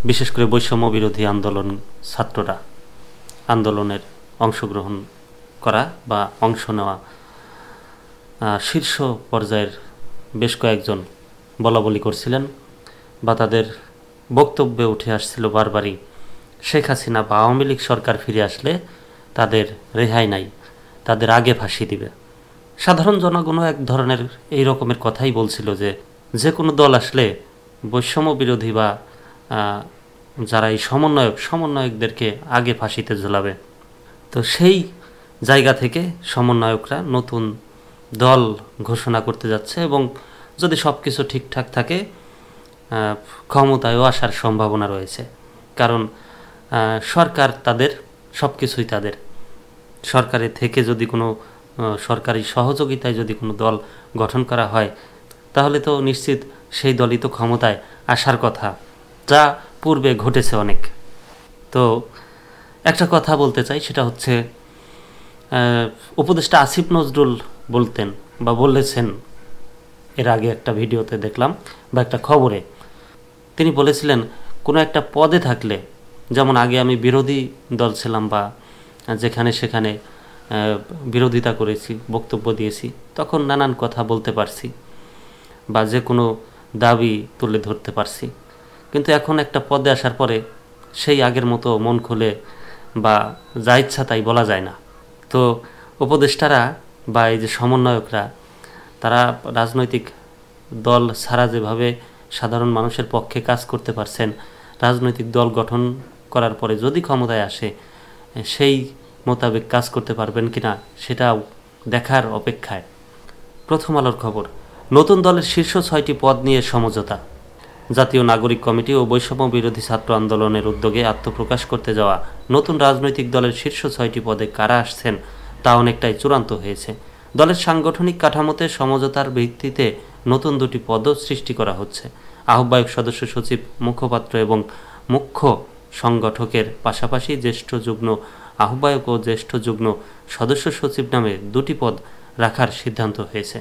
বিশেষ করে বৈষম্য বিরোধী আন্দোলন ছাত্ররা আন্দোলনের অংশগ্রহণ করা বা অংশ নেওয়া শীর্ষ পর্যায়ের বেশ কয়েকজন বলাবলি করছিলেন বা তাদের বক্তব্যে উঠে আসছিল বারবারই শেখ হাসিনা বা আওয়ামী লীগ সরকার ফিরে আসলে তাদের রেহাই নাই, তাদের আগে ফাঁসি দিবে। সাধারণ জনগণও এক ধরনের এই রকমের কথাই বলছিল যে যে কোনো দল আসলে বৈষম্য বিরোধী বা যারা এই সমন্বয়কদেরকে আগে ফাঁসিতে ঝোলাবে। তো সেই জায়গা থেকে সমন্বয়করা নতুন দল ঘোষণা করতে যাচ্ছে এবং যদি সব কিছু ঠিকঠাক থাকে ক্ষমতায়ও আসার সম্ভাবনা রয়েছে। কারণ সরকার তাদের সব কিছুই তাদের সরকারের থেকে যদি কোনো সরকারি সহযোগিতায় যদি কোনো দল গঠন করা হয় তাহলে তো নিশ্চিত সেই দলই তো ক্ষমতায় আসার কথা, যা পূর্বে ঘটেছে অনেক। তো একটা কথা বলতে চাই, সেটা হচ্ছে উপদেষ্টা আসিফ নজরুল বলতেন বা বলেছেন এর আগে একটা ভিডিওতে দেখলাম বা একটা খবরে, তিনি বলেছিলেন কোনো একটা পদে থাকলে, যেমন আগে আমি বিরোধী দল ছিলাম বা যেখানে সেখানে বিরোধিতা করেছি, বক্তব্য দিয়েছি, তখন নানান কথা বলতে পারছি বা যে কোনো দাবি তুলে ধরতে পারছি, কিন্তু এখন একটা পদে আসার পরে সেই আগের মতো মন খুলে বা যা ইচ্ছা তাই বলা যায় না। তো উপদেষ্টারা বা এই যে সমন্বয়করা, তারা রাজনৈতিক দল ছাড়া যেভাবে সাধারণ মানুষের পক্ষে কাজ করতে পারছেন, রাজনৈতিক দল গঠন করার পরে যদি ক্ষমতায় আসে সেই মোতাবেক কাজ করতে পারবেন কিনা সেটাও দেখার অপেক্ষায়। প্রথম আলোর খবর, নতুন দলের শীর্ষ 6টি পদ নিয়ে সমঝোতা। জাতীয় নাগরিক কমিটি ও বৈষম্য বিরোধী ছাত্র আন্দোলনের উদ্যোগে আত্মপ্রকাশ করতে যাওয়া নতুন রাজনৈতিক দলের শীর্ষ 6টি পদে কারা আসছেন তা অনেকটাই চূড়ান্ত হয়েছে। দলের সাংগঠনিক কাঠামোতে সমঝোতার ভিত্তিতে নতুন 2টি পদও সৃষ্টি করা হচ্ছে। আহ্বায়ক, সদস্য সচিব, মুখপাত্র এবং মুখ্য সংগঠকের পাশাপাশি জ্যেষ্ঠ যুগ্ম আহ্বায়ক ও জ্যেষ্ঠ যুগ্ম সদস্য সচিব নামে 2টি পদ রাখার সিদ্ধান্ত হয়েছে।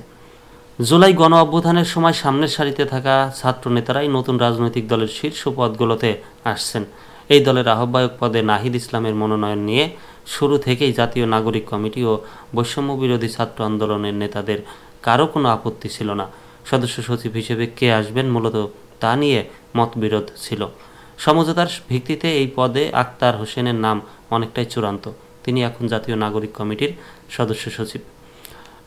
জুলাই গণ অভ্যুত্থানের সময় সামনের সারিতে থাকা ছাত্র নেতারাই নতুন রাজনৈতিক দলের শীর্ষ পদগুলোতে আসছেন। এই দলের আহ্বায়ক পদে নাহিদ ইসলামের মনোনয়ন নিয়ে শুরু থেকেই জাতীয় নাগরিক কমিটি ও বৈষম্য বিরোধী ছাত্র আন্দোলনের নেতাদের কারো কোনো আপত্তি ছিল না। সদস্য সচিব হিসেবে কে আসবেন মূলত তা নিয়ে মতবিরোধ ছিল। সমঝোতার ভিত্তিতে এই পদে আক্তার হোসেনের নাম অনেকটাই চূড়ান্ত। তিনি এখন জাতীয় নাগরিক কমিটির সদস্য সচিব।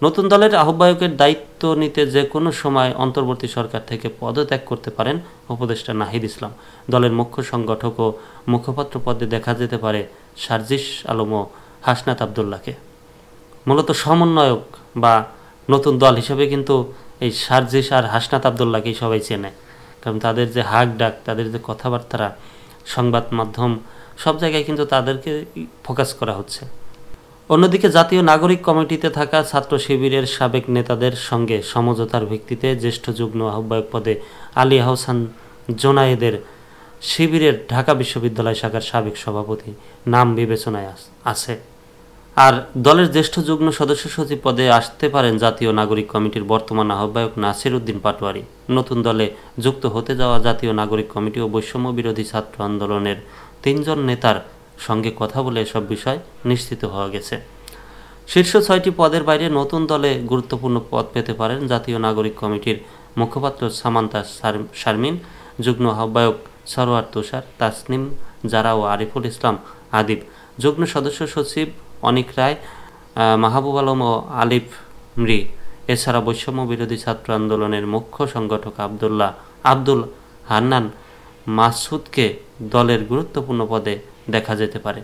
নতুন দলের আহ্বায়কের দায়িত্ব নিতে যে কোনো সময় অন্তর্বর্তী সরকার থেকে পদত্যাগ করতে পারেন উপদেষ্টা নাহিদ ইসলাম। দলের মুখ্য সংগঠক ও মুখপাত্র পদে দেখা যেতে পারে সার্জিস আলম ও হাসনাত আবদুল্লাহকে। মূলত সমন্বয়ক বা নতুন দল হিসেবে কিন্তু এই সার্জিস আর হাসনাত আবদুল্লাহকেই সবাই চেনে, কারণ তাদের যে হাক ডাক, তাদের যে কথাবার্তা, সংবাদ মাধ্যম সব জায়গায় কিন্তু তাদেরকে ফোকাস করা হচ্ছে। অন্যদিকে জাতীয় নাগরিক কমিটিতে থাকা ছাত্র শিবিরের সাবেক নেতাদের সঙ্গে সমঝোতার ভিত্তিতে জ্যেষ্ঠ যুগ্ম আহ্বায়ক পদে আলী আহসান জোনায়েদের শিবিরের ঢাকা বিশ্ববিদ্যালয় শাখার সাবেক সভাপতি নাম বিবেচনায় আছে। আর দলের জ্যেষ্ঠ যুগ্ম সদস্য সচিব পদে আসতে পারেন জাতীয় নাগরিক কমিটির বর্তমান আহ্বায়ক নাসির উদ্দিন পাটোয়ারি। নতুন দলে যুক্ত হতে যাওয়া জাতীয় নাগরিক কমিটি ও বৈষম্য বিরোধী ছাত্র আন্দোলনের 3 জন নেতার সঙ্গে কথা বলে এসব বিষয় নিশ্চিত হওয়া গেছে। শীর্ষ 6টি পদের বাইরে নতুন দলে গুরুত্বপূর্ণ পদ পেতে পারেন জাতীয় নাগরিক কমিটির মুখপাত্র সামান্তা শারমিন, যুগ্ম আহ্বায়ক সরোয়ার তুষার, তাসনিম জারা ও আরিফুল ইসলাম আদিব, যুগ্ম সদস্য সচিব অনিক রায়, মাহবুব আলম ও আলিফ মৃ। এছাড়া বৈষম্য বিরোধী ছাত্র আন্দোলনের মুখ্য সংগঠক আব্দুল হান্নান মাসুদকে দলের গুরুত্বপূর্ণ পদে দেখা যেতে পারে।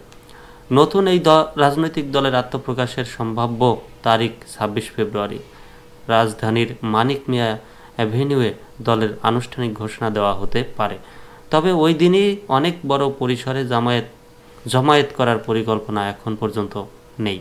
নতুন এই রাজনৈতিক দলের আত্মপ্রকাশের সম্ভাব্য তারিখ 26 ফেব্রুয়ারি। রাজধানীর মানিক মিয়া অ্যাভিনিউয়ে দলের আনুষ্ঠানিক ঘোষণা দেওয়া হতে পারে। তবে ওই দিনই অনেক বড় পরিসরে জমায়েত করার পরিকল্পনা এখন পর্যন্ত নেই।